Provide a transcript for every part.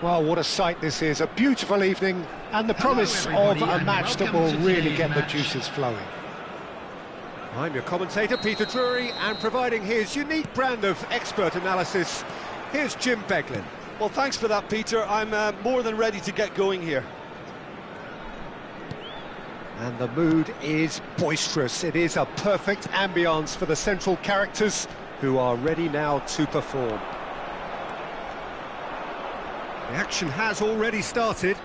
Well, what a sight this is. A beautiful evening and the promise of a match that will really get the juices flowing. I'm your commentator, Peter Drury, and providing his unique brand of expert analysis, here's Jim Beglin. Well, thanks for that, Peter. I'm more than ready to get going here. And the mood is boisterous. It is a perfect ambience for the central characters who are ready now to perform. The action has already started.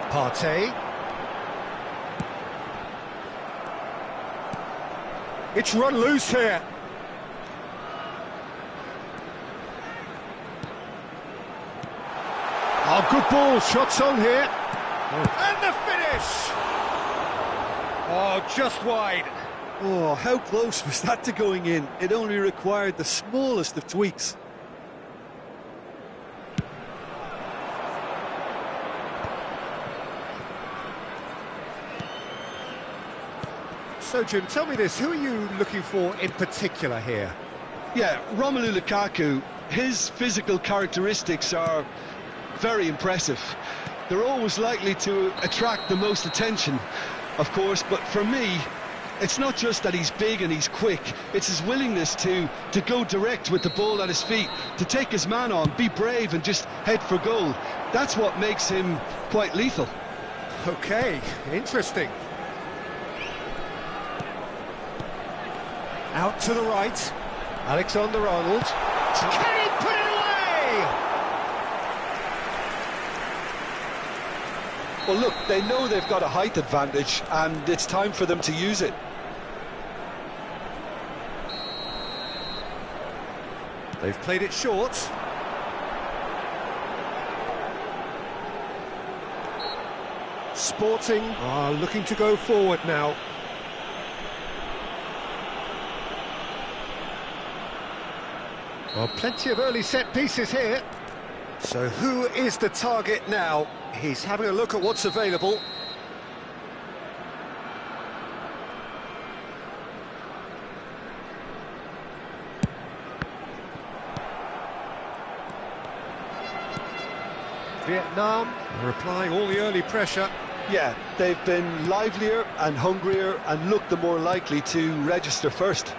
Partey. It's run loose here. Oh, good ball, shots on here. Oh. And the finish! Oh, just wide. Oh, how close was that to going in? It only required the smallest of tweaks. So, Jim, tell me this, who are you looking for in particular here? Yeah, Romelu Lukaku, his physical characteristics are very impressive. They're always likely to attract the most attention, of course, but for me, it's not just that he's big and he's quick, it's his willingness to go direct with the ball at his feet, to take his man on, be brave and just head for goal. That's what makes him quite lethal. Okay, interesting. Out to the right, Alexander-Arnold. Can he put it away? Well, look, they know they've got a height advantage and it's time for them to use it. They've played it short. Sporting are looking to go forward now. Well, plenty of early set pieces here. So who is the target now? He's having a look at what's available. Vietnam are applying all the early pressure. Yeah, they've been livelier and hungrier and looked the more likely to register first.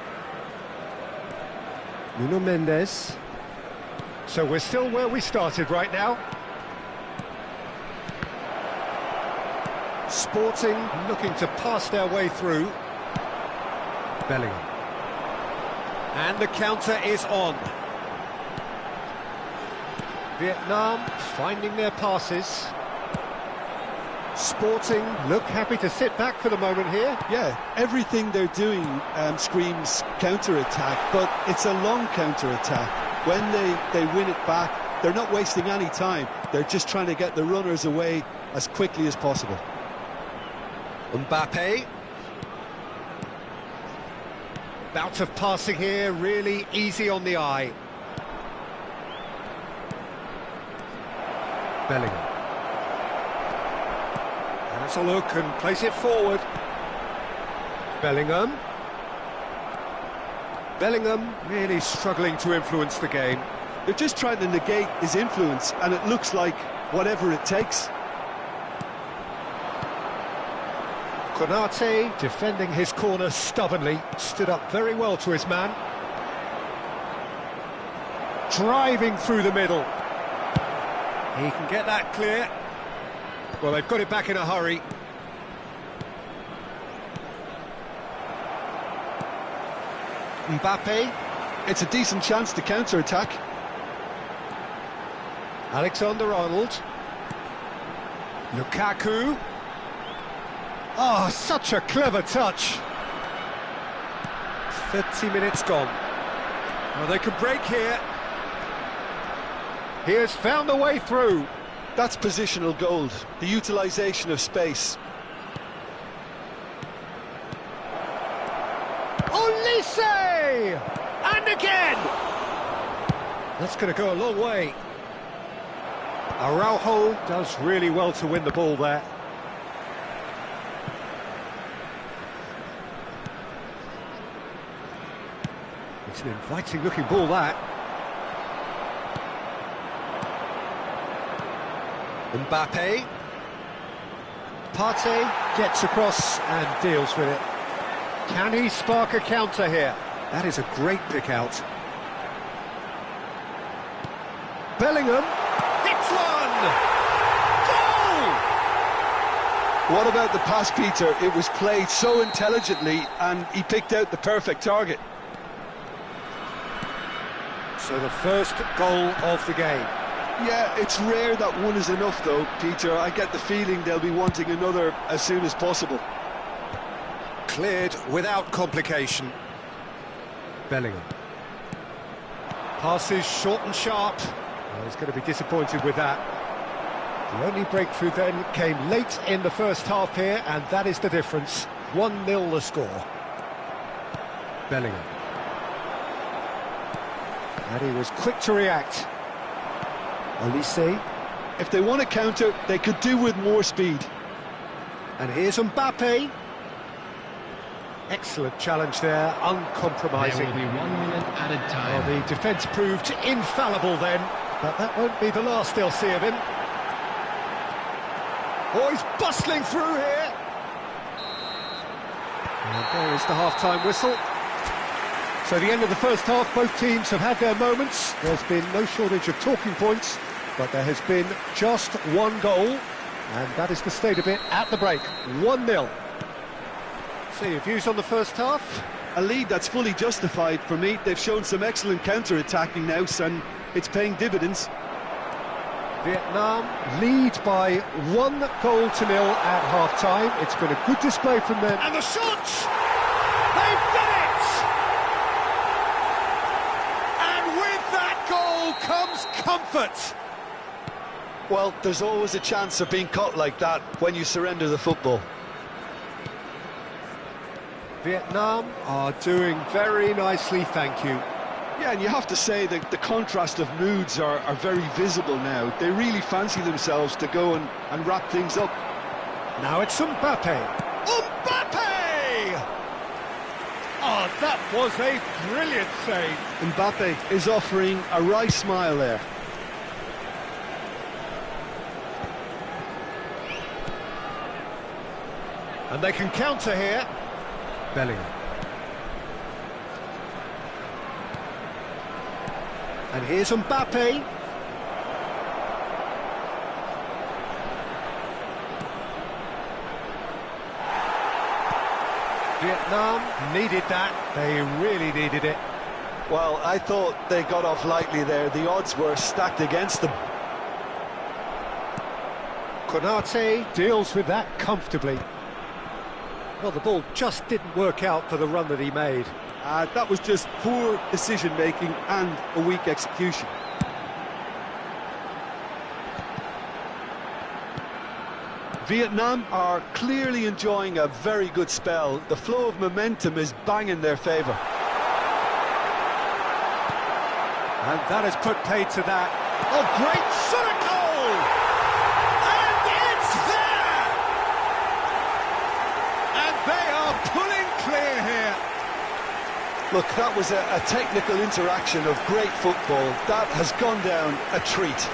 Nuno Mendes. So we're still where we started right now. Sporting looking to pass their way through. Bellingham. And the counter is on. Vietnam finding their passes. Sporting look happy to sit back for the moment here. Yeah, everything they're doing screams counter-attack, but it's a long counter-attack. When they win it back, they're not wasting any time. They're just trying to get the runners away as quickly as possible. Mbappe. Bout of passing here, really easy on the eye. Bellingham. Has a look and plays it forward. Bellingham. Bellingham really struggling to influence the game. They're just trying to negate his influence, and it looks like whatever it takes. Konate defending his corner stubbornly, stood up very well to his man. Driving through the middle. He can get that clear. Well, they've got it back in a hurry. Mbappe. It's a decent chance to counter-attack. Alexander-Arnold. Lukaku. Oh, such a clever touch. 30 minutes gone. Well, they can break here. He has found a way through. That's positional gold, the utilisation of space. Olise! And again! That's going to go a long way. Araujo does really well to win the ball there. It's an inviting-looking ball, that. Mbappe. Partey gets across and deals with it. Can he spark a counter here? That is a great pick out. Bellingham hits one! Goal! What about the pass, Peter? It was played so intelligently and he picked out the perfect target. So the first goal of the game. Yeah, it's rare that one is enough though, Peter. I get the feeling they'll be wanting another as soon as possible. Cleared without complication. Bellingham. Passes short and sharp. Well, he's going to be disappointed with that. The only breakthrough then came late in the first half here, and that is the difference. 1-0 the score. Bellingham. And he was quick to react. Olise. If they want to counter, they could do with more speed. And here's Mbappe. Excellent challenge there, uncompromising. There will be 1 minute added time. Well, the defence proved infallible then, but that won't be the last they'll see of him. Oh, he's bustling through here. And there is the half-time whistle. So the end of the first half, both teams have had their moments. There's been no shortage of talking points, but there has been just one goal, and that is the state of it at the break. 1-0. So your views on the first half? A lead that's fully justified for me. They've shown some excellent counter-attacking now, and it's paying dividends. Vietnam lead by 1-0 at half-time. It's been a good display from them. And the shot! They've done it! And with that goal comes comfort. Well, there's always a chance of being caught like that when you surrender the football. Vietnam are doing very nicely, thank you. Yeah, and you have to say that the contrast of moods are very visible now. They really fancy themselves to go and wrap things up. Now it's Mbappe. Mbappe! Oh, that was a brilliant save. Mbappe is offering a wry smile there. And they can counter here. Bellingham. And here's Mbappe. Vietnam needed that. They really needed it. Well, I thought they got off lightly there. The odds were stacked against them. Konate deals with that comfortably. Well, the ball just didn't work out for the run that he made. That was just poor decision-making and a weak execution. Vietnam are clearly enjoying a very good spell. The flow of momentum is bang in their favour. And that has put paid to that. Oh, great shot at goal! And it's there! And they are pulling clear here. Look, that was a technical interaction of great football. That has gone down a treat.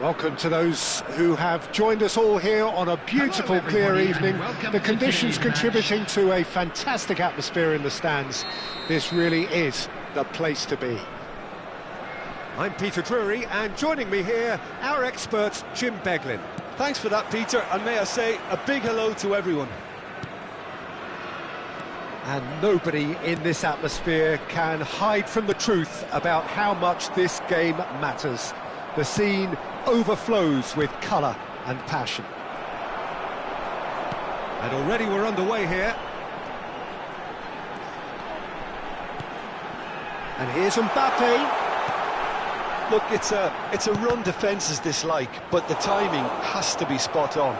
Welcome to those who have joined us all here on a beautiful, clear evening. The conditions contributing to a fantastic atmosphere in the stands. This really is the place to be. I'm Peter Drury, and joining me here, our expert, Jim Beglin. Thanks for that, Peter, and may I say a big hello to everyone. And nobody in this atmosphere can hide from the truth about how much this game matters. The scene overflows with colour and passion. And already we're underway here. And here's Mbappe. Look, it's a run defences dislike, but the timing has to be spot on.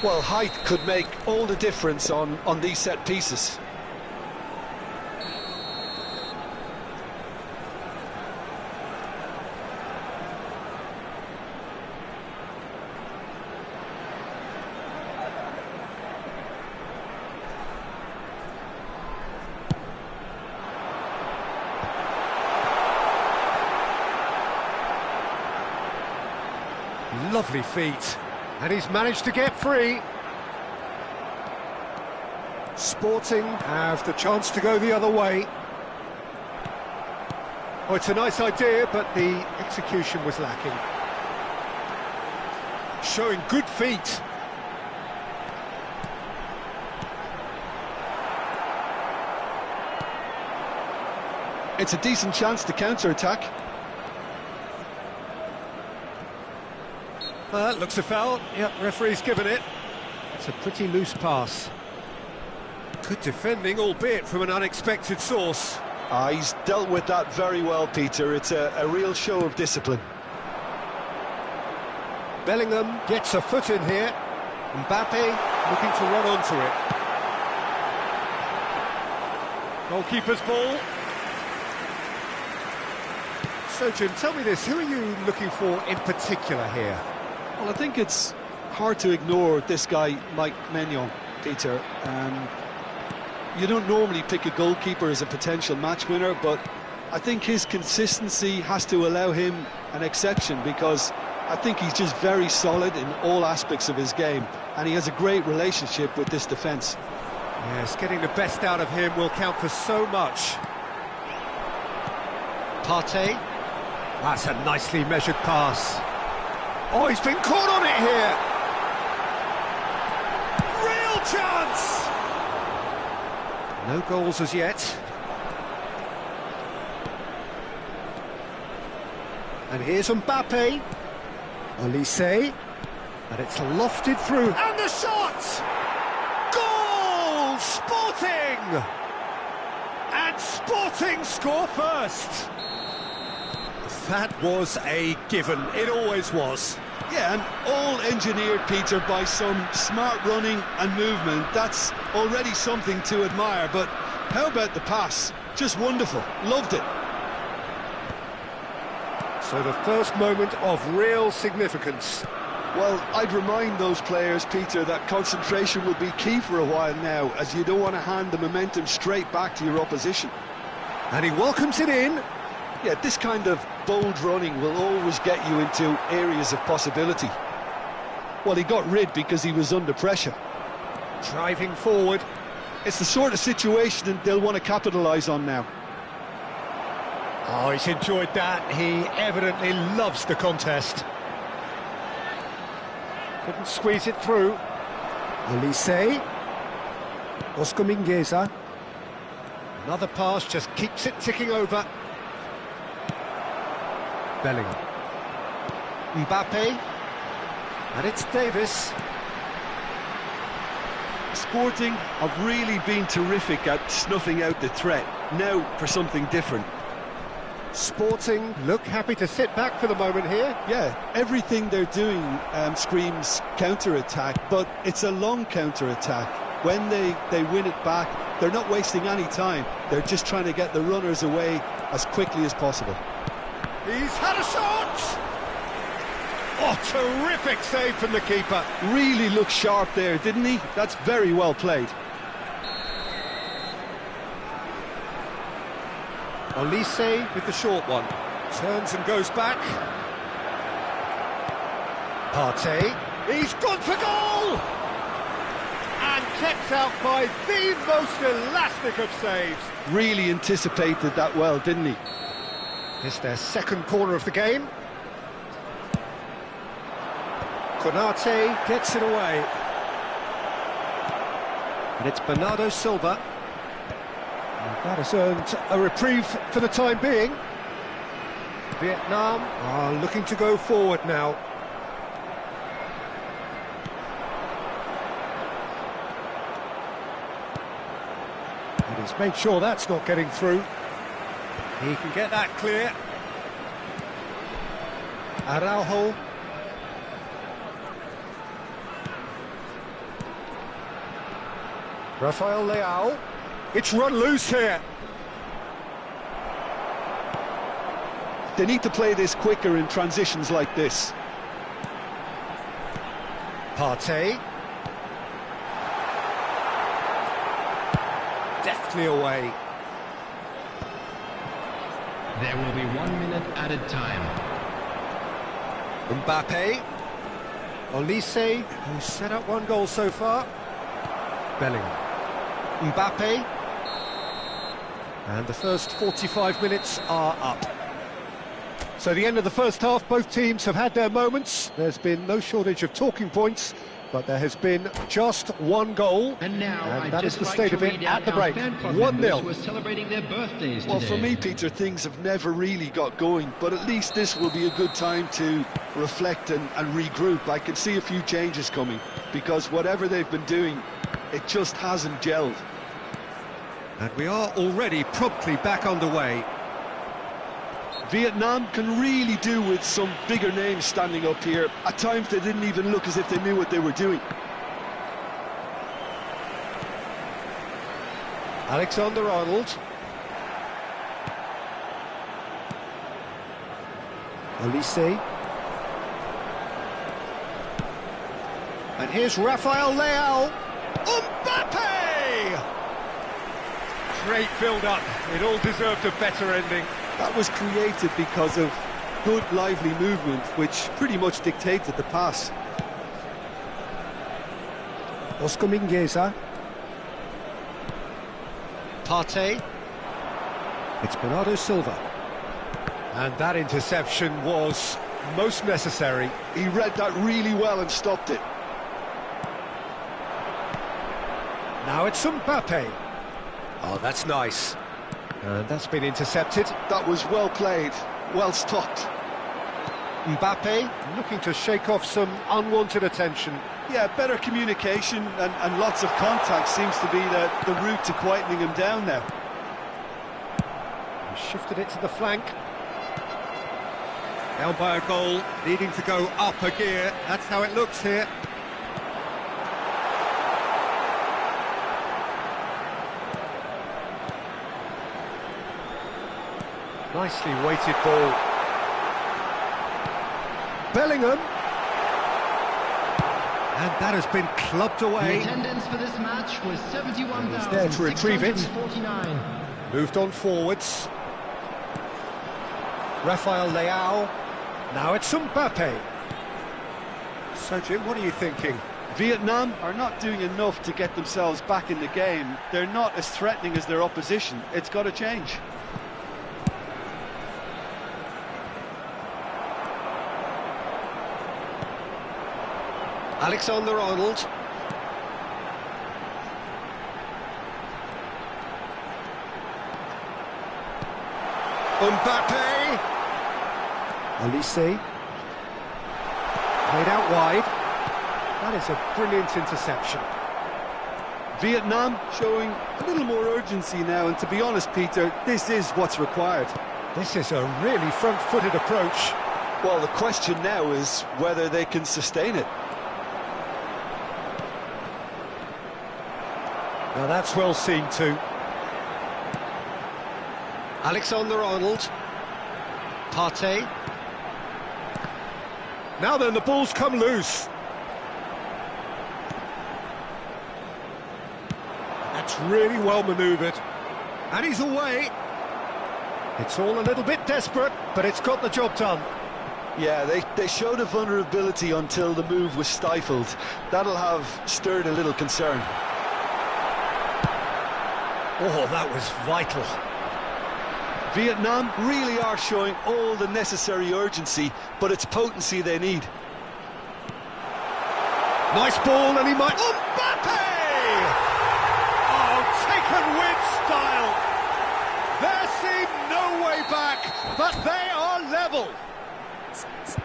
Well, height could make all the difference on these set pieces. Lovely feet, and he's managed to get free. Sporting have the chance to go the other way. Oh, it's a nice idea, but the execution was lacking. Showing good feet. It's a decent chance to counter-attack. Looks a foul. Yep, referee's given it. It's a pretty loose pass. Good defending, albeit from an unexpected source. He's dealt with that very well, Peter. It's a real show of discipline. Bellingham gets a foot in here. Mbappe looking to run onto it. Goalkeeper's ball. So, Jim, tell me this, who are you looking for in particular here? Well, I think it's hard to ignore this guy, Mike Maignan, Peter. You don't normally pick a goalkeeper as a potential match winner, but I think his consistency has to allow him an exception, because I think he's just very solid in all aspects of his game, and he has a great relationship with this defence. Yes, getting the best out of him will count for so much. Partey. That's a nicely measured pass. Oh, he's been caught on it here! Real chance! No goals as yet. And here's Mbappe. Olise. And it's lofted through. And the shot! Goal! Sporting! And Sporting score first. That was a given. It always was. Yeah, and all engineered, Peter, by some smart running and movement. That's already something to admire, but how about the pass? Just wonderful. Loved it. So the first moment of real significance. Well, I'd remind those players, Peter, that concentration will be key for a while now, as you don't want to hand the momentum straight back to your opposition. And he welcomes it in. Yeah, this kind of bold running will always get you into areas of possibility. Well, he got rid because he was under pressure. Driving forward. It's the sort of situation they'll want to capitalise on now. Oh, he's enjoyed that. He evidently loves the contest. Couldn't squeeze it through. Olise. Oscar Mingueza. Another pass just keeps it ticking over. Bellingham. Mbappe. And it's Davis. Sporting have really been terrific at snuffing out the threat. Now for something different. Sporting look happy to sit back for the moment here. Yeah, everything they're doing screams counter-attack, but it's a long counter-attack. When they win it back, they're not wasting any time. They're just trying to get the runners away as quickly as possible. He's had a shot! Oh, terrific save from the keeper. Really looked sharp there, didn't he? That's very well played. Olise with the short one. Turns and goes back. Partey. He's gone for goal! And kept out by the most elastic of saves. Really anticipated that well, didn't he? It's their second corner of the game. Konate gets it away. And it's Bernardo Silva. And that has earned a reprieve for the time being. Vietnam are looking to go forward now. And he's made sure that's not getting through. He can get that clear. Araujo. Rafael Leao. It's run loose here. They need to play this quicker in transitions like this. Partey. Deftly away. There will be 1 minute added time. Mbappe. Olise, who's set up one goal so far. Bellingham. Mbappe. And the first 45 minutes are up. So the end of the first half, both teams have had their moments. There's been no shortage of talking points, but there has been just one goal. And now, that is the state of it at the break. 1-0. We're celebrating their birthdays Well, today. for me, Peter, things have never really got going, but at least this will be a good time to reflect and regroup. I can see a few changes coming, because whatever they've been doing, it just hasn't gelled. And we are already promptly back underway. Vietnam can really do with some bigger names standing up here. At times they didn't even look as if they knew what they were doing. Alexander-Arnold. Olise. And here's Rafael Leao. Mbappe! Great build-up. It all deserved a better ending. That was created because of good, lively movement, which pretty much dictated the pass. Oscar Mingueza. Partey. It's Bernardo Silva. And that interception was most necessary. He read that really well and stopped it. Now it's Mbappe. Oh, that's nice. And that's been intercepted. That was well played, well stopped. Mbappe looking to shake off some unwanted attention. Yeah, better communication and lots of contact seems to be the route to quietening him down now. He shifted it to the flank. Down by a goal, needing to go up a gear. That's how it looks here. Nicely weighted ball. Bellingham. And that has been clubbed away. The attendance for this match was 71,649. He's there to retrieve it. Moved on forwards. Rafael Leao. Now it's Mbappe. So, Jim, what are you thinking? Vietnam are not doing enough to get themselves back in the game. They're not as threatening as their opposition. It's got to change. Alexander-Arnold. Mbappe. Olise. Played out wide. That is a brilliant interception. Vietnam showing a little more urgency now, and to be honest, Peter, this is what's required. This is a really front-footed approach. Well, the question now is whether they can sustain it. Now that's well seen too. Alexander-Arnold. Partey. Now then, the ball's come loose. That's really well manoeuvred. And he's away. It's all a little bit desperate, but it's got the job done. Yeah, they showed a vulnerability until the move was stifled. That'll have stirred a little concern. Oh, that was vital. Vietnam really are showing all the necessary urgency, but it's potency they need. Nice ball, and he might... Mbappe! Oh, taken with style. There seemed no way back, but they are level.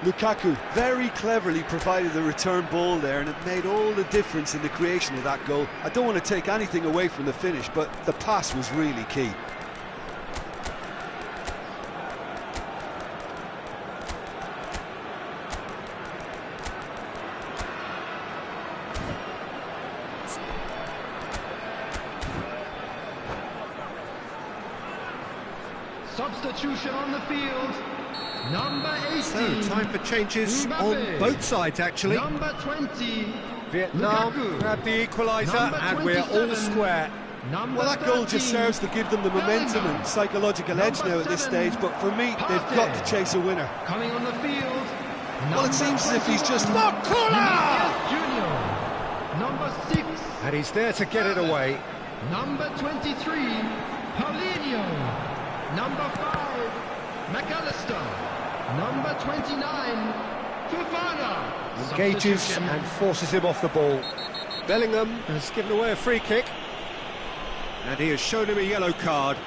Lukaku very cleverly provided the return ball there, and it made all the difference in the creation of that goal. I don't want to take anything away from the finish, but the pass was really key. Substitution on the field. Number 18. So, time for changes Mbappe. on both sides, actually. Number 20. Vietnam Lukaku. grabbed the equaliser, Number and we're all 27. square. Number Well, that goal just 13. serves to give them the momentum Bellingham. and psychological edge Number now at this 7. stage, but for me, they've got to chase a winner. Coming on the field. Well, it seems as if he's just... Makula! Junior. Number 6. And he's there to get it away. Number 23. Paulinho. Number 5. McAllister. Number 29. Fofana. Engages Substitution. and forces him off the ball. Bellingham has given away a free kick. And he has shown him a yellow card.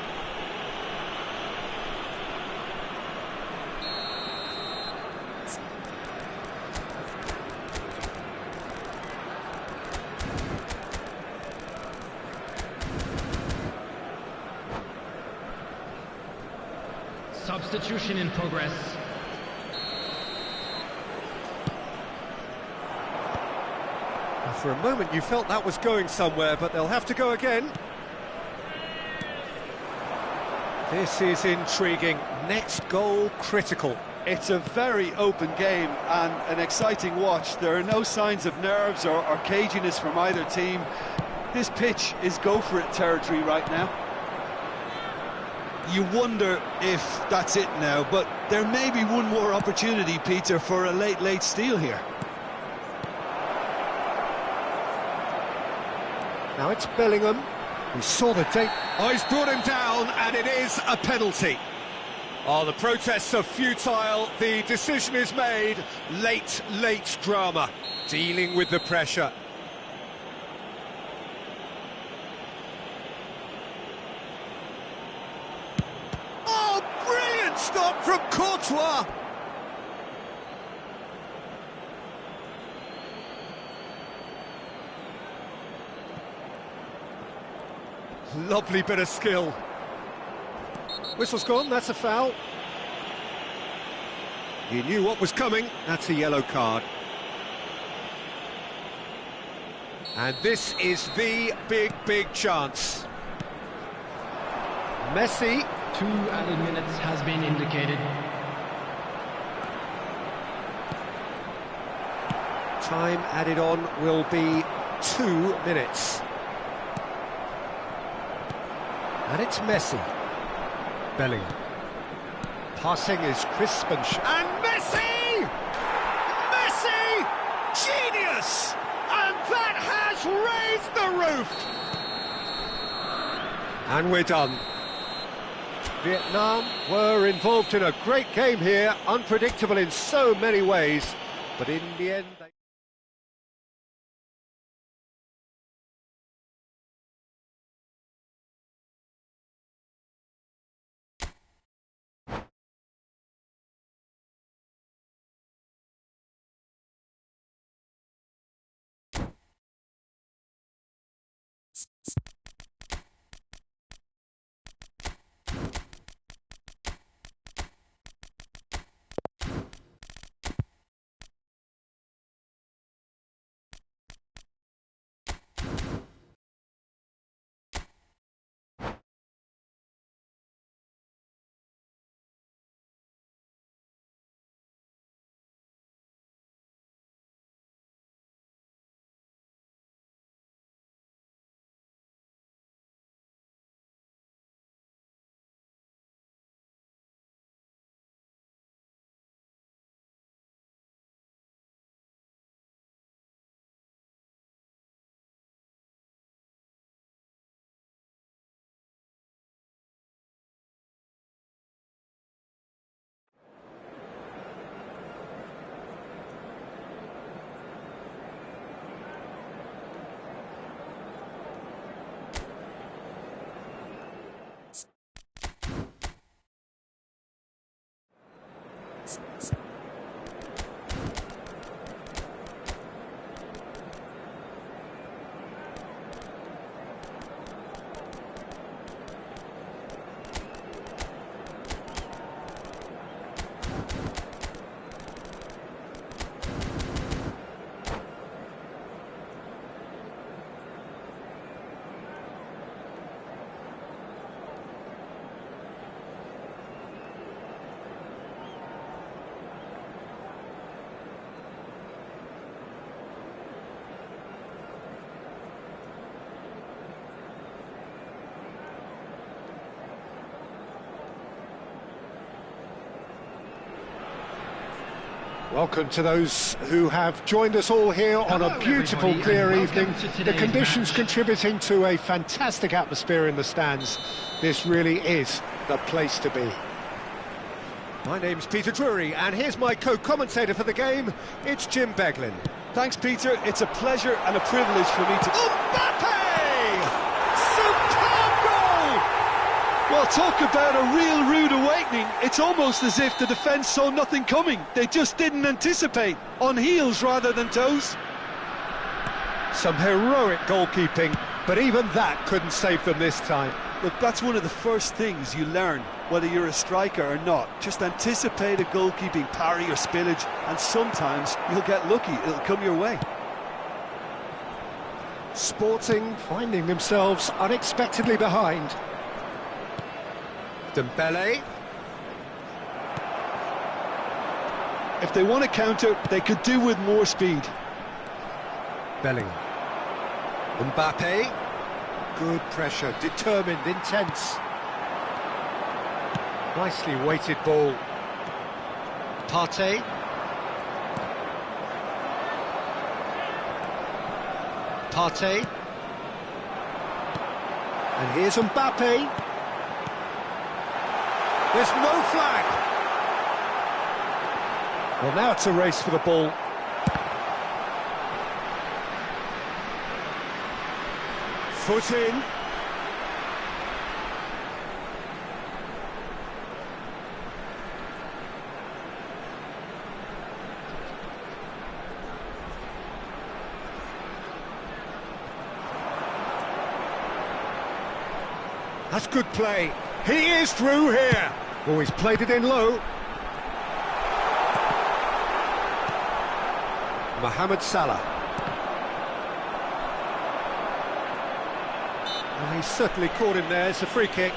Substitution in progress. For a moment you felt that was going somewhere, but they'll have to go again. This is intriguing. Next goal critical. It's a very open game and an exciting watch. There are no signs of nerves or caginess from either team. This pitch is go-for-it territory right now. You wonder if that's it now, but there may be one more opportunity, Peter, for a late steal here. Now it's Bellingham. He saw the tape. Oh, he's brought him down, and it is a penalty. Oh, the protests are futile. The decision is made. Late drama. Dealing with the pressure. Oh, brilliant stop from Courtois. Lovely bit of skill. Whistle's gone, that's a foul. He knew what was coming, that's a yellow card. And this is the big chance. Messi. 2 added minutes has been indicated. Time added on will be 2 minutes. And it's Messi. Bellingham. Passing is crisp and... And Messi! Messi! Genius! And that has raised the roof! And we're done. Vietnam were involved in a great game here, unpredictable in so many ways, but in the end... Welcome to those who have joined us all here on a beautiful, clear evening. The conditions contributing to a fantastic atmosphere in the stands. This really is the place to be. My name's Peter Drury, and here's my co-commentator for the game. It's Jim Beglin. Thanks, Peter. It's a pleasure and a privilege for me to... Mbappe! Superb goal! Well, talk about a real rude awakening. It's almost as if the defence saw nothing coming. They just didn't anticipate. On heels rather than toes. Some heroic goalkeeping, but even that couldn't save them this time. Look, that's one of the first things you learn, whether you're a striker or not. Just anticipate a goalkeeping parry or spillage, and sometimes you'll get lucky. It'll come your way. Sporting finding themselves unexpectedly behind. Dembele. If they want to counter, they could do with more speed. Bellingham. Mbappe. Good pressure, determined, intense. Nicely weighted ball. Partey. Partey. And here's Mbappe. There's no flag. Well, now it's a race for the ball. Foot in. That's good play. He is through here. Oh, he's played it in low. Mohamed Salah. Well, he's certainly caught him there. It's a free kick.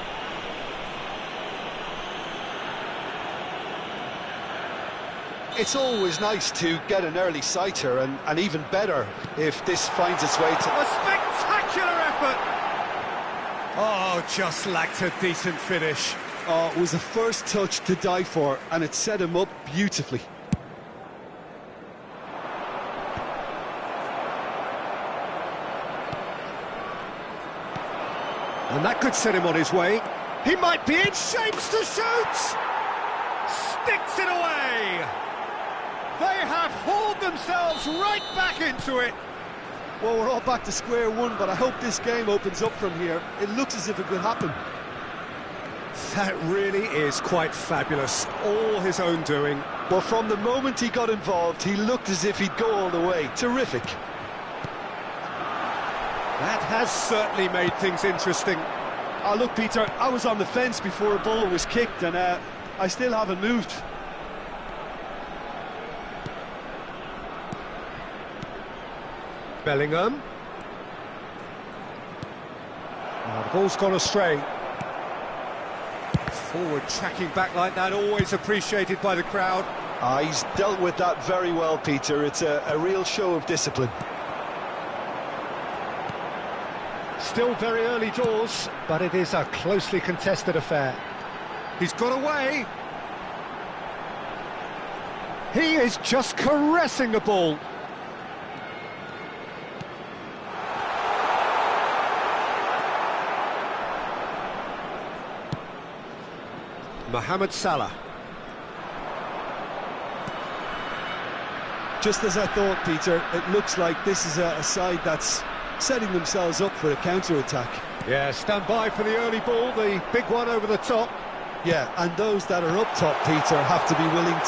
It's always nice to get an early sighter, and even better if this finds its way to... A spectacular effort! Oh, just lacked a decent finish. Oh, it was a first touch to die for, and it set him up beautifully. And that could set him on his way. He might be in shapes to shoot! Sticks it away! They have hauled themselves right back into it. Well, we're all back to square one, but I hope this game opens up from here. It looks as if it could happen. That really is quite fabulous. All his own doing. Well, from the moment he got involved, he looked as if he'd go all the way. Terrific. That has certainly made things interesting. Oh, look, Peter, I was on the fence before a ball was kicked, and I still haven't moved. Bellingham. Oh, the ball's gone astray. Forward tracking back like that, always appreciated by the crowd. He's dealt with that very well, Peter. It's a real show of discipline. Still very early doors, but it is a closely contested affair. He's got away. He is just caressing the ball. Mohamed Salah. Just as I thought, Peter, it looks like this is a side that's setting themselves up for a counter-attack. Yeah, stand by for the early ball, the big one over the top. Yeah, and those that are up top, Peter, have to be willing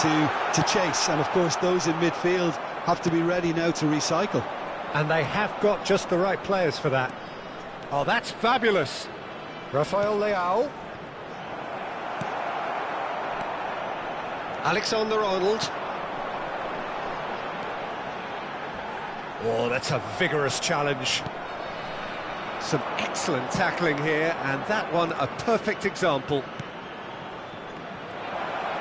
to chase. And, of course, those in midfield have to be ready now to recycle. And they have got just the right players for that. Oh, that's fabulous. Rafael Leao. Alexander-Arnold. Oh, that's a vigorous challenge. Some excellent tackling here, and that one a perfect example.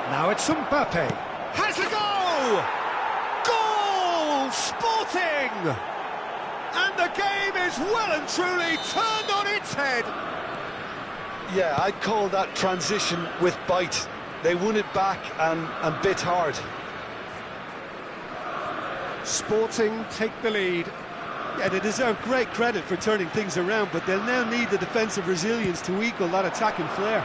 Now it's Mbappe. Has a goal! Goal! Sporting! And the game is well and truly turned on its head. Yeah, I'd call that transition with bite. They won it back and bit hard. Sporting take the lead. Yeah, they deserve great credit for turning things around, but they'll now need the defensive resilience to equal that attacking flair.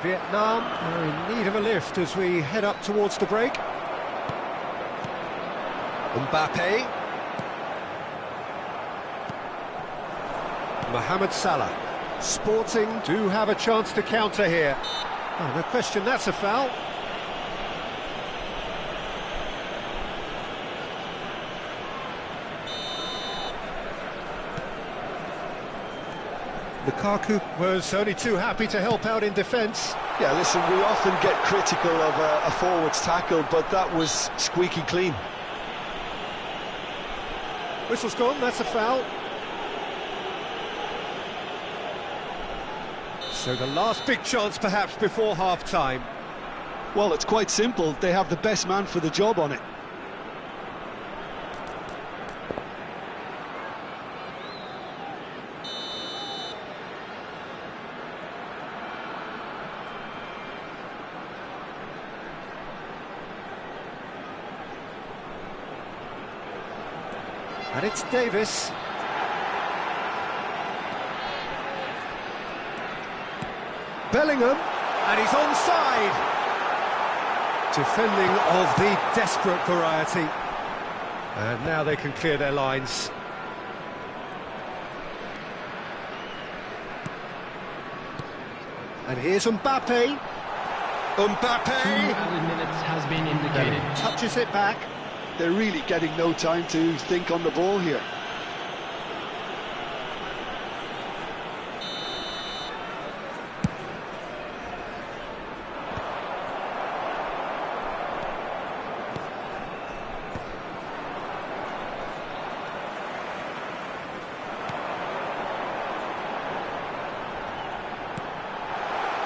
Vietnam are in need of a lift as we head up towards the break. Mbappe. Mohamed Salah. Sporting do have a chance to counter here. Oh, no question, that's a foul. Lukaku was only too happy to help out in defence. Yeah, listen, we often get critical of a forward's tackle, but that was squeaky clean. Whistle's gone, that's a foul. So the last big chance perhaps before half-time. Well, it's quite simple. They have the best man for the job on it. And it's Davis. Bellingham, and he's onside. Defending of the desperate variety. And now they can clear their lines. And here's Mbappe. Mbappe! 2 added minutes has been indicated. Touches it back. They're really getting no time to think on the ball here.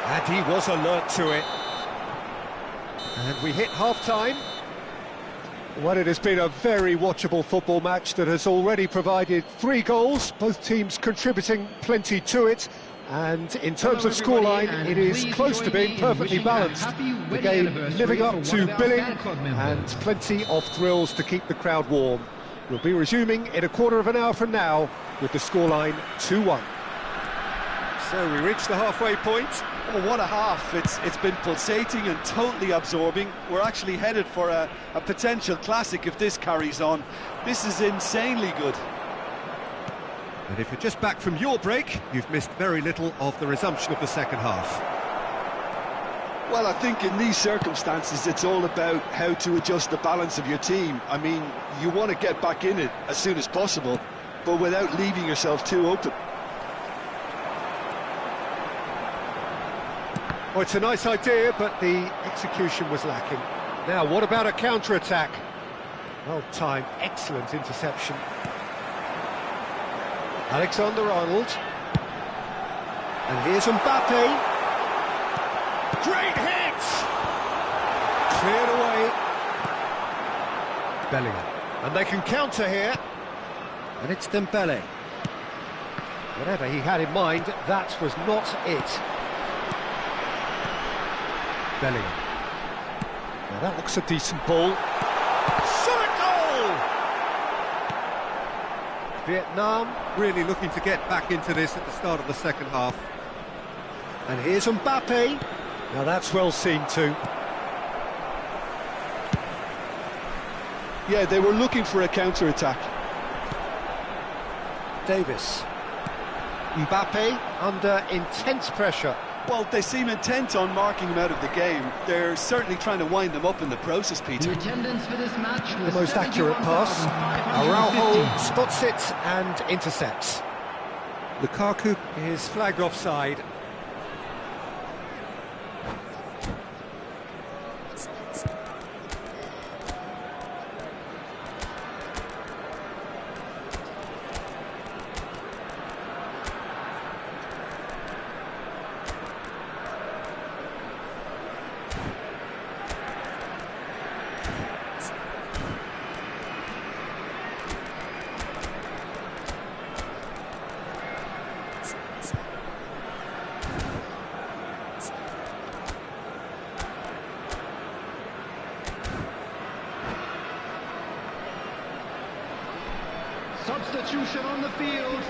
And he was alert to it. And we hit half-time. Well, it has been a very watchable football match that has already provided 3 goals, both teams contributing plenty to it. And in terms of scoreline, it is close to being perfectly balanced. The game living up to billing and plenty of thrills to keep the crowd warm. We'll be resuming in a quarter of an hour from now with the scoreline 2-1. So we reach the halfway point. Oh, what a half. It's been pulsating and totally absorbing. We're actually headed for a potential classic if this carries on. This is insanely good. And if you're just back from your break, you've missed very little of the resumption of the second half. Well, I think in these circumstances, it's all about how to adjust the balance of your team. I mean, you want to get back in it as soon as possible, but without leaving yourself too open. Well, it's a nice idea, but the execution was lacking. Now, what about a counter-attack? Well-timed, excellent interception. Alexander-Arnold. And here's Mbappe. Great hit! Cleared away. Bellingham. And they can counter here. And it's Dembele. Whatever he had in mind, that was not it. Bellingham. Now that looks a decent ball. Shot a goal! Vietnam really looking to get back into this at the start of the second half. And here's Mbappe. Now that's well seen too. Yeah, they were looking for a counter-attack. Davis. Mbappe under intense pressure. Well, they seem intent on marking him out of the game. They're certainly trying to wind him up in the process, The Peter. attendance for this match was The most accurate pass. Araujo 71,550. spots it and intercepts. Lukaku is flagged offside. Substitution on the field.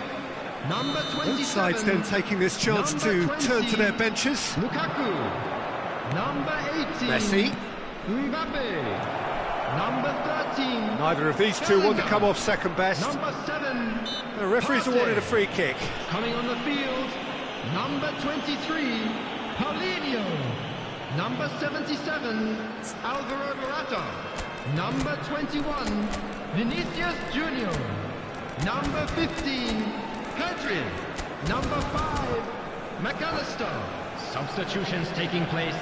Number 27. Both sides then taking this chance to Number turn to 20, their benches. Lukaku. Number 18. Messi. Mbappe. Number 13. Neither of these two want to come off second best. Number 7. The referee's Partey. awarded a free kick. Coming on the field. Number 23. Paulinho. Number 77. Alvaro Morata. Number 21. Vinicius Junior. Number 15. Pedri. Number 5. McAllister. Substitutions taking place.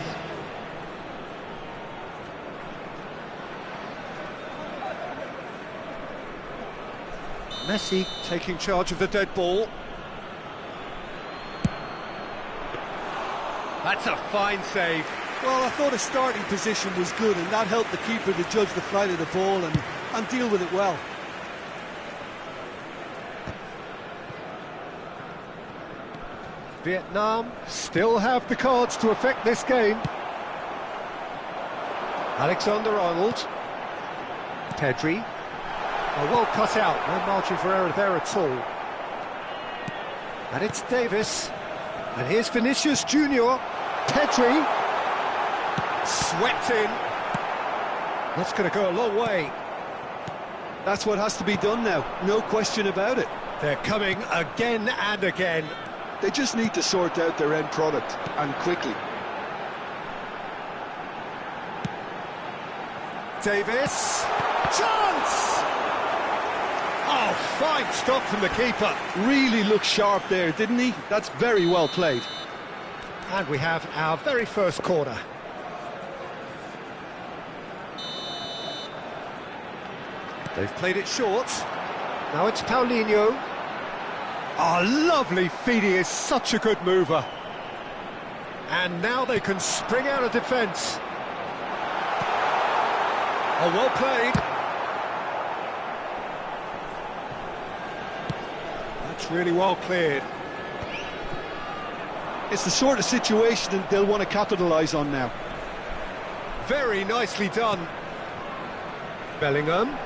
Messi taking charge of the dead ball. That's a fine save. Well, I thought his starting position was good, and that helped the keeper to judge the flight of the ball and deal with it well. Vietnam still have the cards to affect this game. Alexander-Arnold. Pedri. Oh, well cut out, no margin for error there at all. And it's Davis. And here's Vinicius Junior. Pedri. Swept in. That's going to go a long way. That's what has to be done now, no question about it. They're coming again and again. They just need to sort out their end product, and quickly. Davis. Chance! Oh, fine stop from the keeper. Really looked sharp there, didn't he? That's very well played. And we have our very first corner. They've played it short. Now it's Paulinho. Oh, lovely feed, he is such a good mover. And now they can spring out of defence. Oh, well played. That's really well cleared. It's the sort of situation that they'll want to capitalise on now. Very nicely done. Bellingham.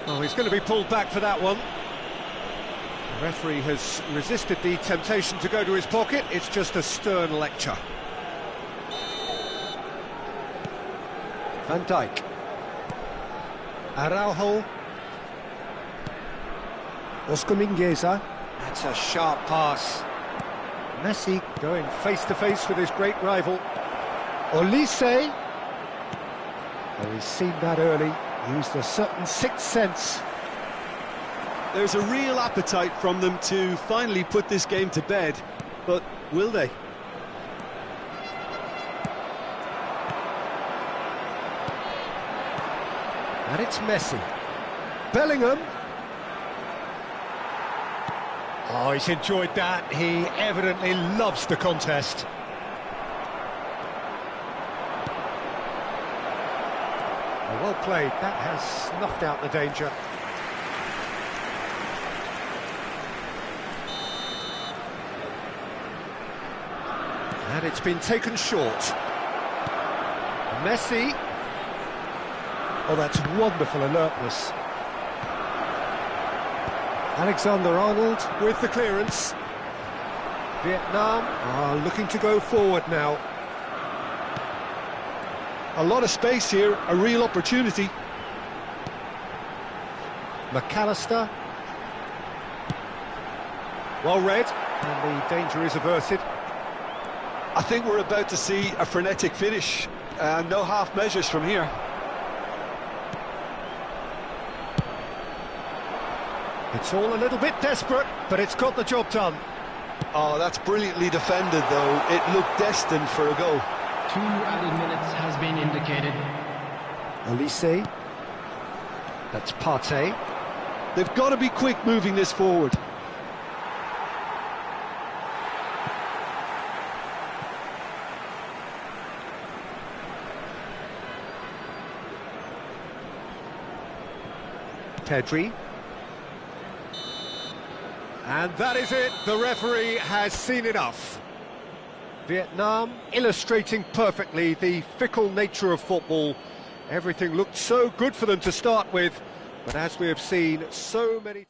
Oh, he's going to be pulled back for that one. The referee has resisted the temptation to go to his pocket. It's just a stern lecture. Van Dijk. Araujo. Oscar Mingueza. That's a sharp pass. Messi going face-to-face with his great rival. Olise. Oh, he's seen that early. Used a certain sixth sense. There's a real appetite from them to finally put this game to bed, but will they? And it's Messi. Bellingham. Oh, he's enjoyed that. He evidently loves the contest. Oh, well played. That has snuffed out the danger. And it's been taken short. Messi. Oh, that's wonderful alertness. Alexander-Arnold with the clearance. Vietnam are looking to go forward now. A lot of space here, a real opportunity. McAllister. Well read, and the danger is averted. I think we're about to see a frenetic finish. No half measures from here. It's all a little bit desperate, but it's got the job done. Oh, that's brilliantly defended, though. It looked destined for a goal. 2 added minutes has been indicated. Olise. That's Partey. They've got to be quick moving this forward. Pedri. And that is it, the referee has seen enough. Vietnam illustrating perfectly the fickle nature of football. Everything looked so good for them to start with, but as we have seen so many...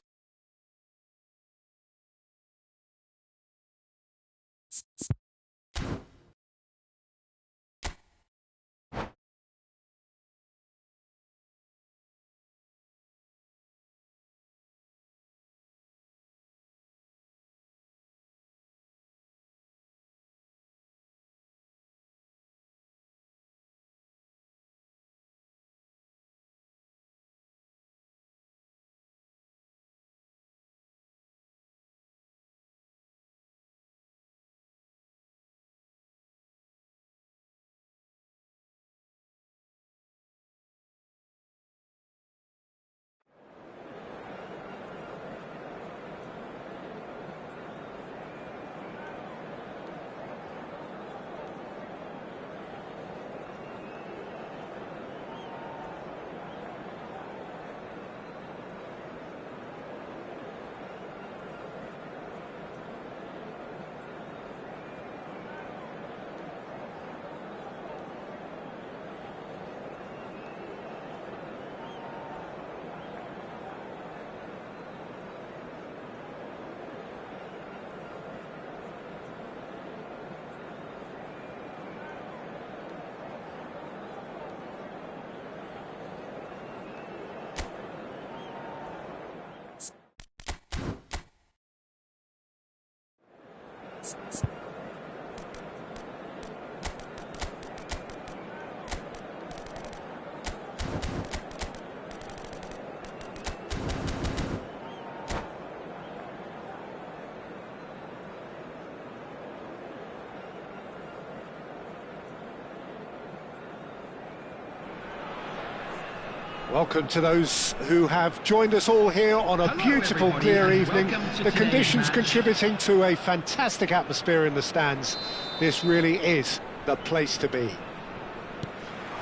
Welcome to those who have joined us all here on a beautiful, clear evening. The conditions contributing to a fantastic atmosphere in the stands. This really is the place to be.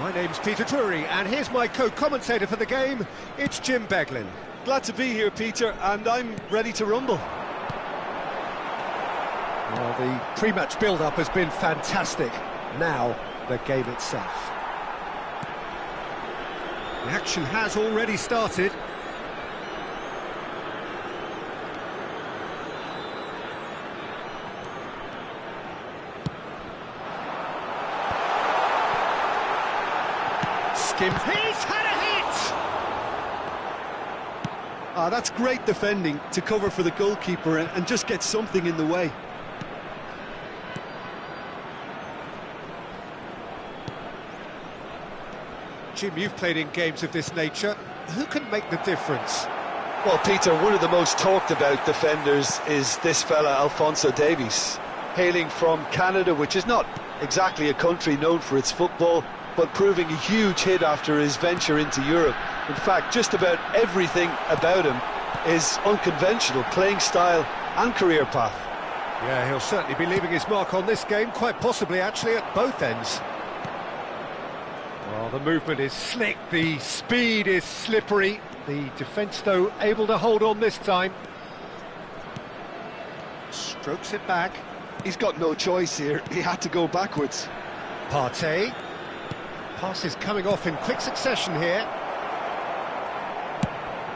My name's Peter Drury, and here's my co-commentator for the game. It's Jim Beglin. Glad to be here, Peter, and I'm ready to rumble. Well, the pre-match build-up has been fantastic. Now, the game itself. The action has already started. He's had a hit! That's great defending to cover for the goalkeeper and just get something in the way. Jim, you've played in games of this nature. Who can make the difference? Well, Peter, one of the most talked about defenders is this fella, Alphonso Davies. Hailing from Canada, which is not exactly a country known for its football, but proving a huge hit after his venture into Europe. In fact, just about everything about him is unconventional, playing style and career path. Yeah, he'll certainly be leaving his mark on this game, quite possibly actually at both ends. Well, the movement is slick, the speed is slippery. The defence, though, able to hold on this time. Strokes it back. He's got no choice here, he had to go backwards. Partey. Passes coming off in quick succession here.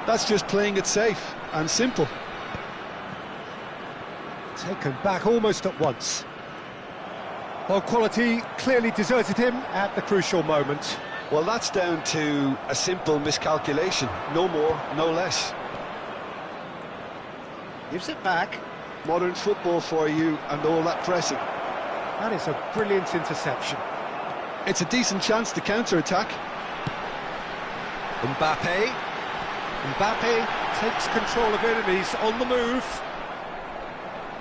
That's just playing it safe and simple. Taken back almost at once. Well, quality clearly deserted him at the crucial moment. Well, that's down to a simple miscalculation. No more, no less. Gives it back. modern football for you and all that pressing. That is a brilliant interception. It's a decent chance to counter-attack. Mbappe. Mbappe takes control of it and he's on the move.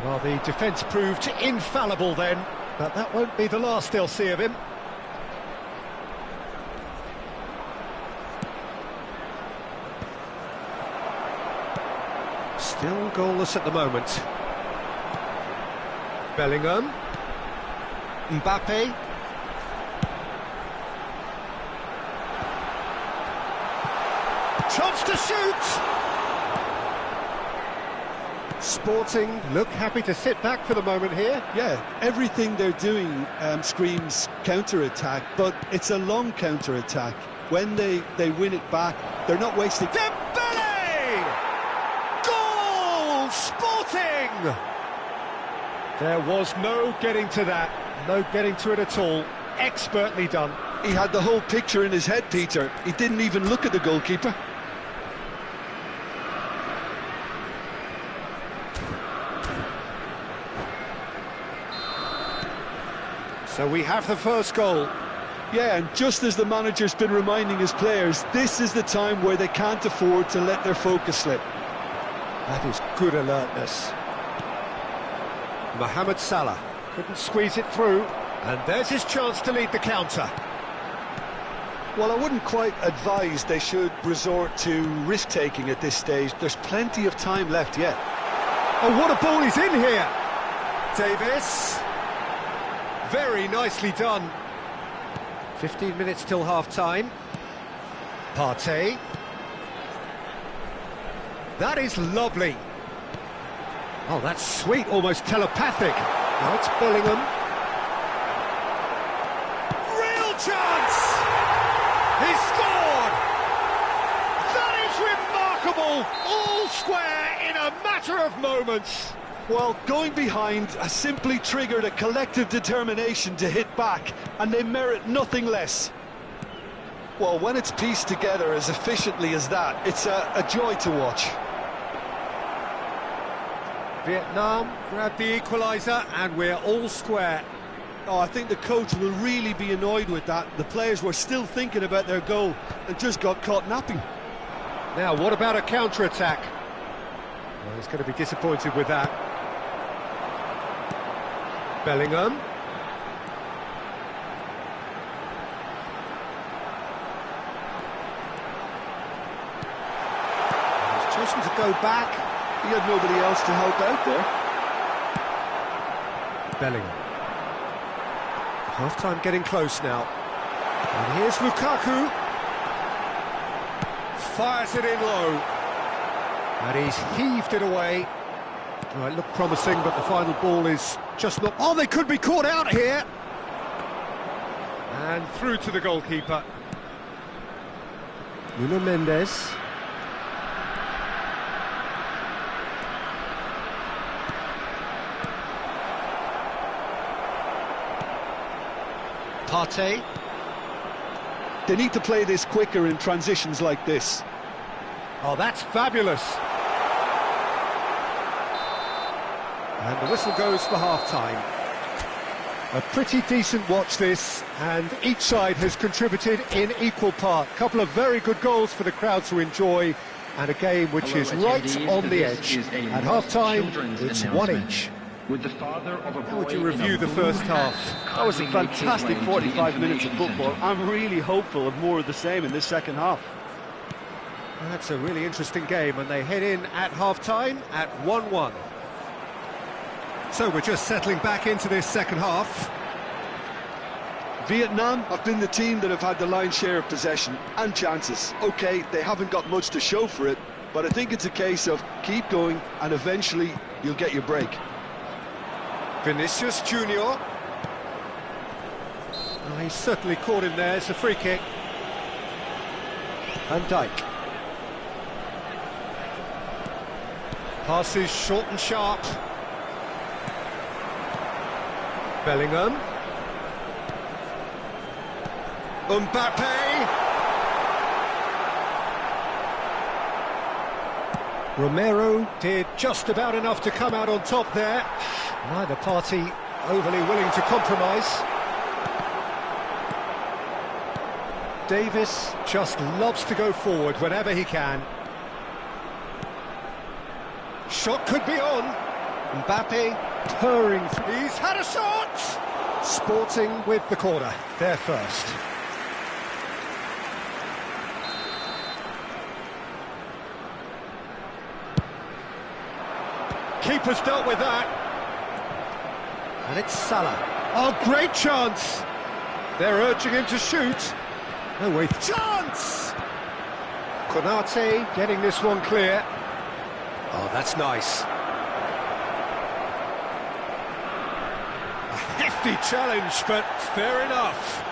Well, the defence proved infallible then, but that won't be the last they'll see of him. Still goalless at the moment. Bellingham. Mbappe. Chance to shoot! Sporting look happy to sit back for the moment here. Yeah, everything they're doing screams counter-attack, but it's a long counter-attack. When they win it back, they're not wasting... Dembele! Goal! Sporting! There was no getting to that, no getting to it at all. Expertly done. He had the whole picture in his head, Peter. He didn't even look at the goalkeeper. So we have the first goal. Yeah, and just as the manager's been reminding his players, this is the time where they can't afford to let their focus slip. That is good alertness. Mohamed Salah couldn't squeeze it through, and there's his chance to lead the counter. Well, I wouldn't quite advise they should resort to risk-taking at this stage. There's plenty of time left yet. Oh, what a ball he's in here! Davis. Very nicely done. 15 minutes till half-time. Partey. That is lovely. Oh, that's sweet, almost telepathic. Now it's Bellingham. Real chance! He scored! That is remarkable! All square in a matter of moments. Well, going behind has simply triggered a collective determination to hit back, and they merit nothing less. Well, when it's pieced together as efficiently as that, it's a joy to watch. Vietnam grabbed the equaliser, and we're all square. Oh, I think the coach will really be annoyed with that. The players were still thinking about their goal and just got caught napping. Now, what about a counter-attack? Well, he's going to be disappointed with that. Bellingham. He's chosen to go back. He had nobody else to help out there. Bellingham. Half-time getting close now. And here's Lukaku. Fires it in low. And he's heaved it away. Well, it looked promising, but the final ball is just not... Oh, they could be caught out here! And through to the goalkeeper. Nuno Mendes. Partey. They need to play this quicker in transitions like this. Oh, that's fabulous. And the whistle goes for half-time. A pretty decent watch this, and each side has contributed in equal part. A couple of very good goals for the crowd to enjoy, and a game which is right on the edge. At half-time, it's one each. How would you review the first half? That was a fantastic 45 minutes of football. I'm really hopeful of more of the same in this second half. That's a really interesting game, and they head in at half-time at 1-1. So we're just settling back into this second half. Vietnam have been the team that have had the lion's share of possession and chances. OK, they haven't got much to show for it, but I think it's a case of keep going and eventually you'll get your break. Vinicius Junior. Oh, he's certainly caught him there. It's a free kick. Van Dijk. Passes short and sharp. Bellingham. Mbappe. Romero did just about enough to come out on top there. Neither party overly willing to compromise. Davis just loves to go forward whenever he can. Shot could be on. Mbappe purring. He's had a shot! Sporting with the corner. They're first. Keeper's dealt with that. And it's Salah. Oh, great chance! They're urging him to shoot. No way. Chance! Konate getting this one clear. Oh, that's nice. A hefty challenge, but fair enough.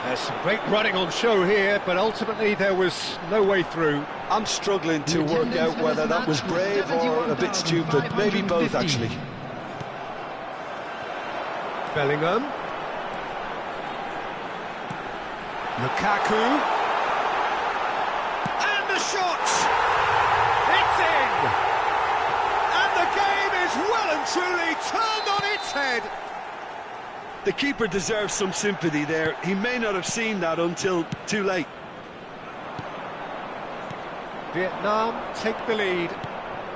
There's some great running on show here, but ultimately there was no way through. I'm struggling to work out whether that was brave or a bit stupid. Maybe both, actually. Bellingham. Lukaku. And the shot! It's in! And the game is well and truly turned on its head. The keeper deserves some sympathy there. He may not have seen that until too late. Vietnam take the lead.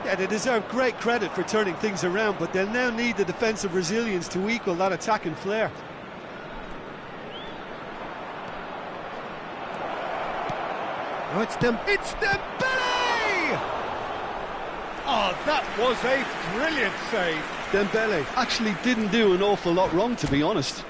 Yeah, they deserve great credit for turning things around, but they'll now need the defensive resilience to equal that attacking flair. Oh, it's Dembele! Oh, that was a brilliant save. Dembele actually didn't do an awful lot wrong, to be honest.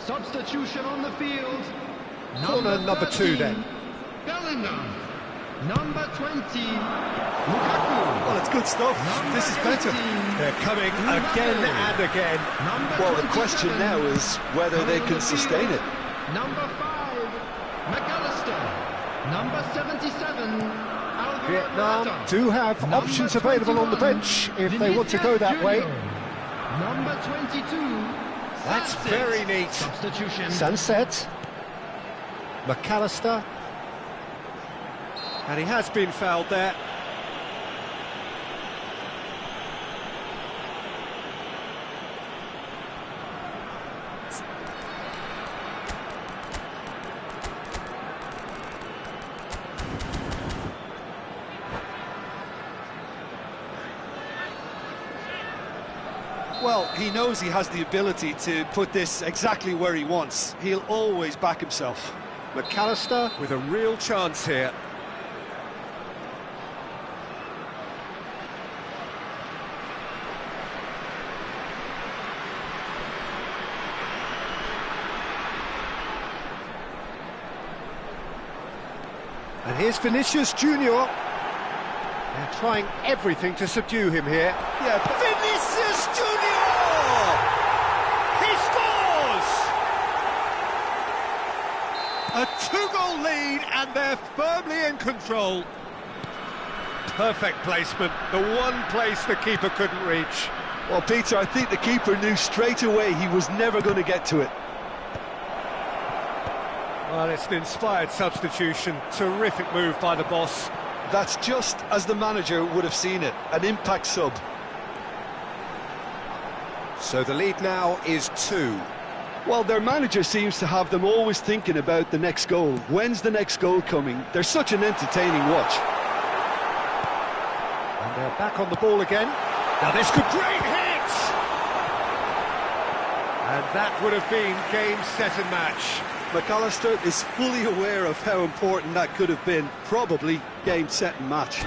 Substitution on the field. Corner number 2 then. Bellingham. Number 20, Lukaku. Well, it's good stuff. This is better. They're coming again and again. Well, the question now is whether they can sustain it. Number 5, McAllister. Number 77, Alvaro Vietnam Morata. do have Number options available on the 21, bench if they want to go that way. Number 22, That's Sanchez. very neat. Substitution. Sunset. McAllister. And he has been fouled there. Well, he knows he has the ability to put this exactly where he wants. He'll always back himself. McAllister with a real chance here. And here's Vinicius Junior. They're trying everything to subdue him here. Yeah, but Vinicius Junior! He scores! A 2-goal lead and they're firmly in control. Perfect placement, the one place the keeper couldn't reach. Well, Peter, I think the keeper knew straight away he was never going to get to it. Well, it's an inspired substitution. Terrific move by the boss. That's just as the manager would have seen it, an impact sub. So the lead now is 2. Well, their manager seems to have them always thinking about the next goal. When's the next goal coming? They're such an entertaining watch. And they're back on the ball again. Now this could great hit! And that would have been game, set and match. McAllister is fully aware of how important that could have been. Probably game, set and match.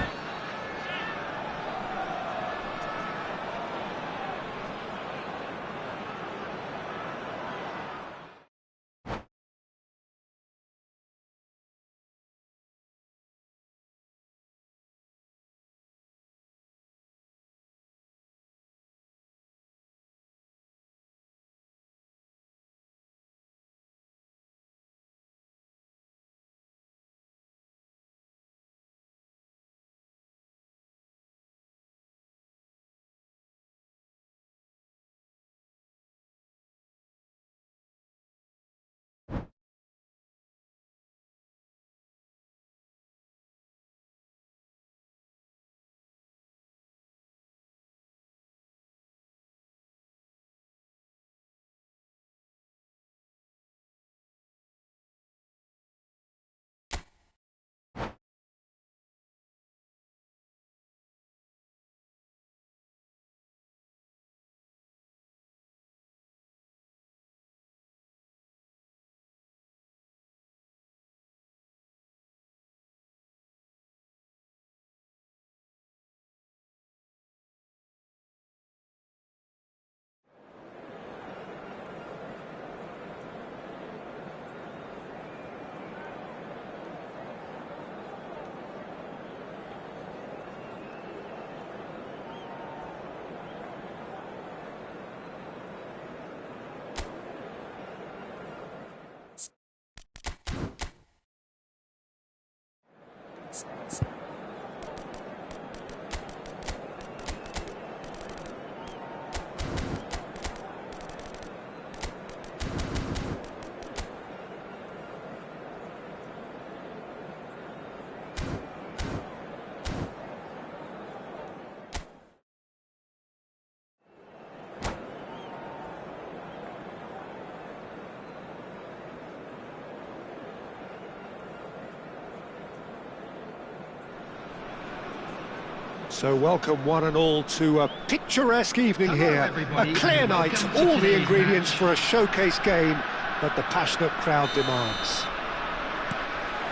So welcome one and all to a picturesque evening here. everybody. A clear night, all the ingredients for a showcase game that the passionate crowd demands.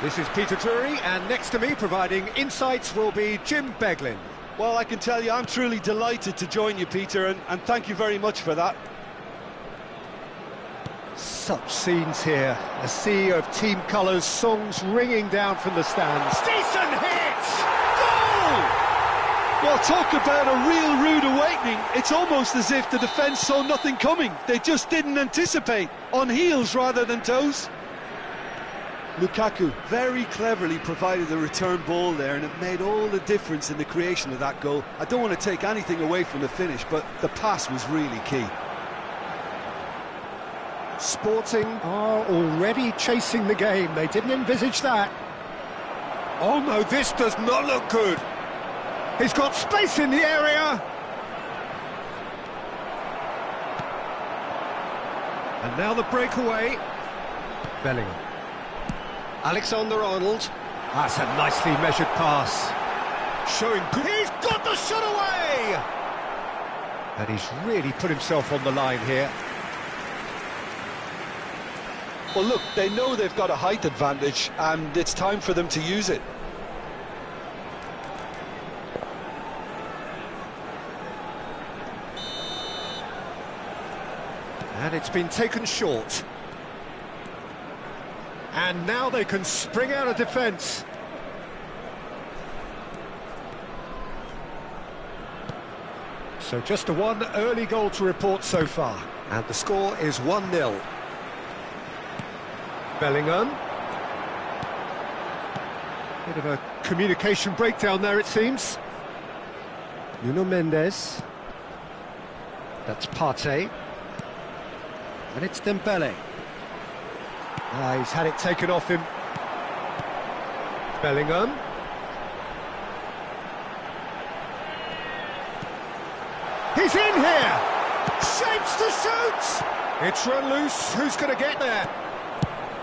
This is Peter Drury, and next to me providing insights will be Jim Beglin. Well, I can tell you I'm truly delighted to join you, Peter, and thank you very much for that. Such scenes here, a sea of team colours, songs ringing down from the stands. Decent hit! Goal! Well, talk about a real rude awakening. It's almost as if the defence saw nothing coming. They just didn't anticipate, on heels rather than toes. Lukaku very cleverly provided the return ball there, and it made all the difference in the creation of that goal. I don't want to take anything away from the finish, but the pass was really key. Sporting are already chasing the game. They didn't envisage that. Oh no, this does not look good. He's got space in the area. And now the breakaway. Bellingham. Alexander-Arnold. That's a nicely measured pass. Showing good. He's got the shot away! And he's really put himself on the line here. Well, look, they know they've got a height advantage, and it's time for them to use it. And it's been taken short. And now they can spring out of defence. So just a one early goal to report so far. And the score is 1-0. Bellingham. Bit of a communication breakdown there, it seems. Nuno Mendes. That's Partey. And it's Dembele. He's had it taken off him. Bellingham. He's in here! Shapes to shoot! It's run loose. Who's going to get there?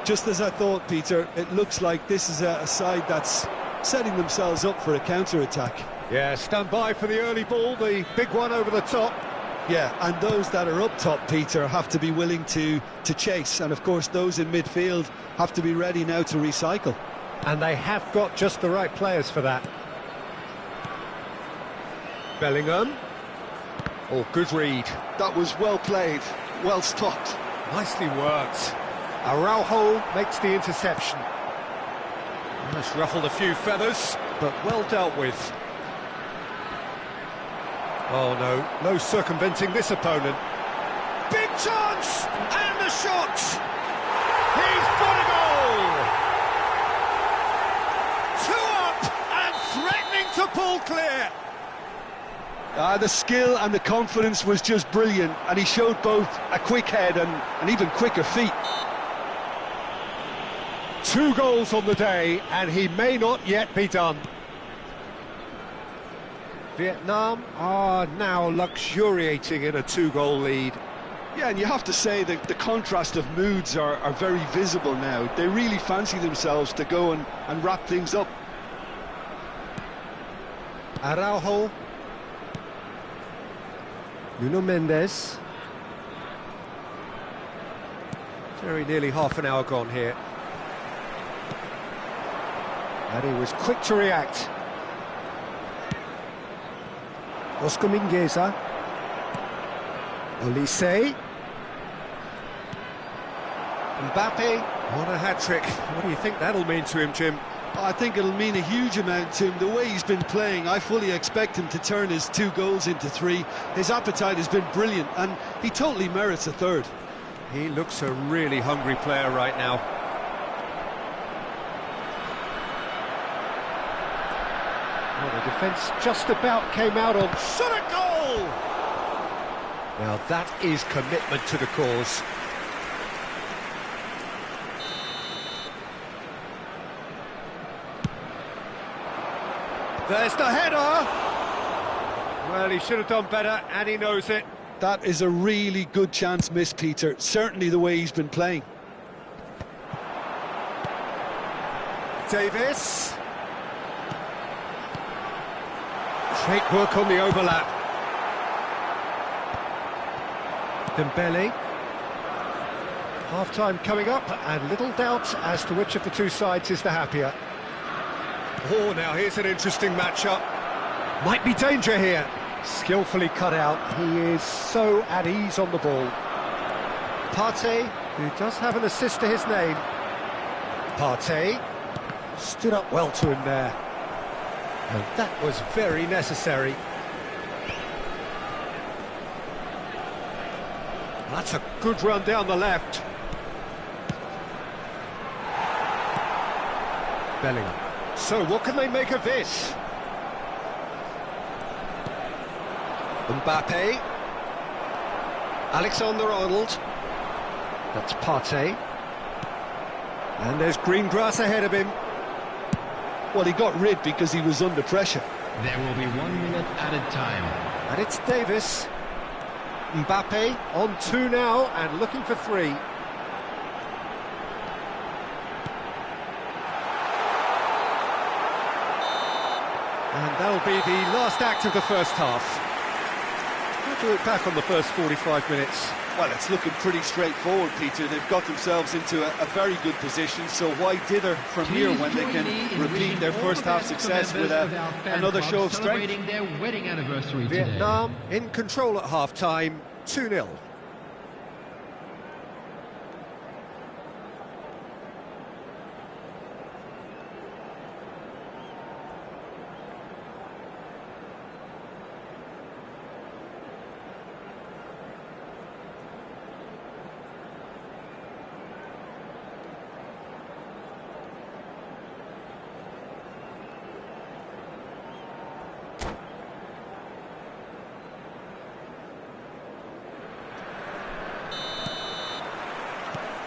Just as I thought, Peter, it looks like this is a side that's setting themselves up for a counter-attack. Yeah, stand by for the early ball, the big one over the top. Yeah, and those that are up top, Peter, have to be willing to chase. And, of course, those in midfield have to be ready now to recycle. And they have got just the right players for that. Bellingham. Oh, good read. That was well played, well stopped. Nicely worked. Araujo makes the interception. That's ruffled a few feathers, but well dealt with. Oh no, no circumventing this opponent. Big chance! And the shot! He's got a goal! 2 up and threatening to pull clear. The skill and the confidence was just brilliant, and he showed both a quick head and even quicker feet. 2 goals on the day, and he may not yet be done. Vietnam are now luxuriating in a 2-goal lead. Yeah, and you have to say that the contrast of moods are very visible now. They really fancy themselves to go and wrap things up. Araujo. Nuno Mendes. Very nearly half an hour gone here. And he was quick to react. Oscar Mingueza. Olise. Mbappe on a hat-trick. What do you think that'll mean to him, Jim? I think it'll mean a huge amount to him. The way he's been playing, I fully expect him to turn his 2 goals into 3. His appetite has been brilliant, and he totally merits a 3rd. He looks a really hungry player right now. Well, the defence just about came out on shot at goal! Now that is commitment to the cause. There's the header! Well, he should have done better, and he knows it. That is a really good chance missed, Peter. Certainly the way he's been playing. Davis. Great work on the overlap. Dembele. Half-time coming up, and little doubt as to which of the two sides is the happier. Oh, now here's an interesting matchup. Might be danger here. Skillfully cut out. He is so at ease on the ball. Partey, who does have an assist to his name. Partey stood up well to him there. And that was very necessary. That's a good run down the left. Bellingham. So what can they make of this? Mbappe. Alexander-Arnold. That's Partey. And there's green grass ahead of him. Well, he got rid because he was under pressure. There will be 1 minute added time. And it's Davis. Mbappe on 2 now and looking for 3. And that'll be the last act of the first half. We'll do it back on the first 45 minutes. Well, it's looking pretty straightforward, Peter. They've got themselves into a very good position, so why dither from here when they can repeat their first half success with another show of strength? Celebrating their wedding anniversary today. Vietnam in control at half-time, 2-0.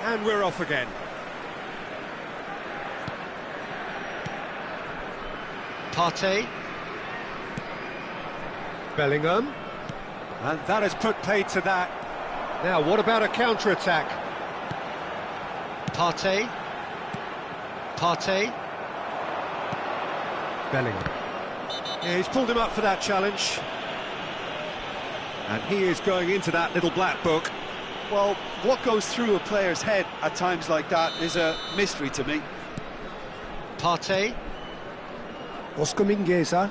And we're off again. Partey. Bellingham. And that has put paid to that. Now, what about a counter-attack? Partey. Partey. Bellingham. Yeah, he's pulled him up for that challenge. And he is going into that little black book. Well, what goes through a player's head at times like that is a mystery to me. Partey. Oscar Mingueza.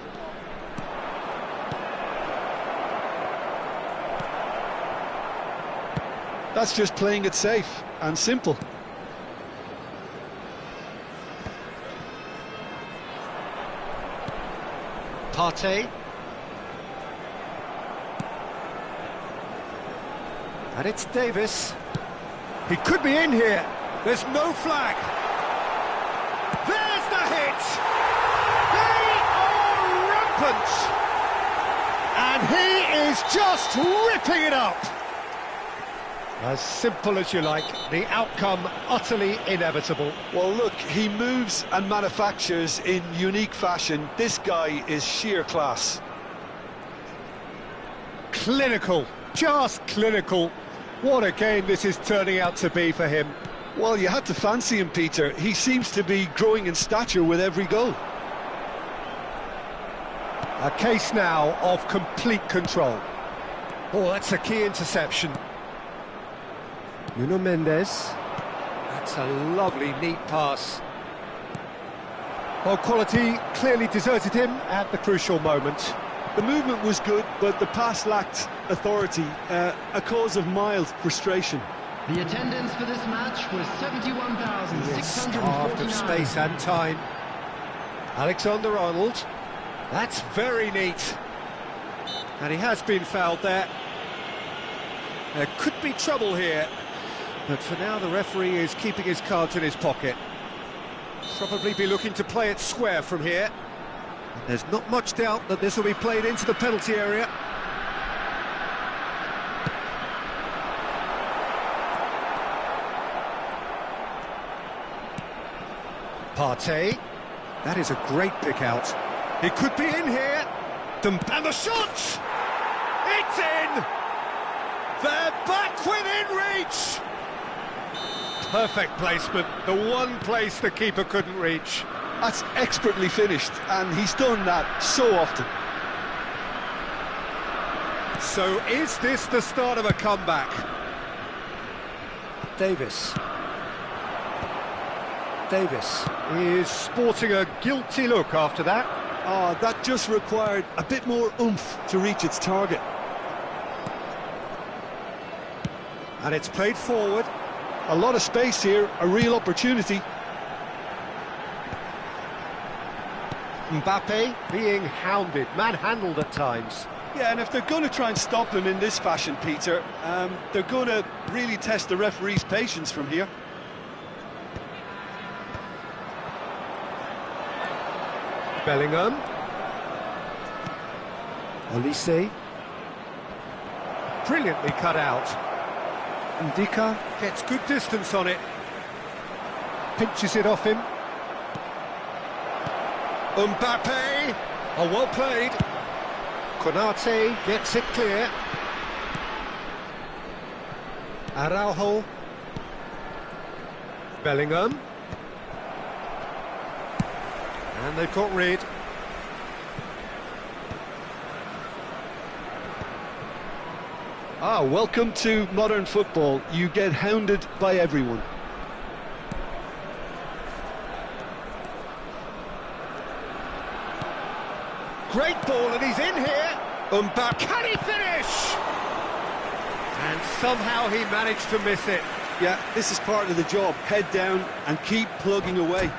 That's just playing it safe and simple. Partey. And it's Davis. He could be in here. There's no flag. There's the hit. They are rampant. And he is just ripping it up. As simple as you like, the outcome utterly inevitable. Well, look, he moves and manufactures in unique fashion. This guy is sheer class. Clinical, just clinical. What a game this is turning out to be for him. Well, you had to fancy him, Peter. He seems to be growing in stature with every goal. A case now of complete control. Oh, that's a key interception. Nuno Mendes. That's a lovely, neat pass. Well, quality clearly deserted him at the crucial moment. The movement was good, but the pass lacked authority, a cause of mild frustration. The attendance for this match was 71,649. Starved of space and time. Alexander-Arnold. That's very neat. And he has been fouled there. There could be trouble here. But for now, the referee is keeping his cards in his pocket. Probably be looking to play it square from here. There's not much doubt that this will be played into the penalty area. Partey. That is a great pick out. He could be in here. And the shot! It's in! They're back within reach! Perfect placement, the one place the keeper couldn't reach. That's expertly finished, and he's done that so often. So is this the start of a comeback? Davis. Davis. He is sporting a guilty look after that. Oh, that just required a bit more oomph to reach its target. And it's played forward. A lot of space here, a real opportunity. Mbappe being hounded, manhandled at times. Yeah, and if they're going to try and stop him in this fashion, Peter, they're going to really test the referee's patience from here. Bellingham. Olise. Brilliantly cut out. Ndika. Gets good distance on it. Pinches it off him. Mbappe. Oh, well played. Konate gets it clear. Araujo. Bellingham. And they've got rid. Ah, welcome to modern football. You get hounded by everyone. Great ball, and he's in here. Mbappe, can he finish? And somehow he managed to miss it. Yeah, this is part of the job. Head down and keep plugging away.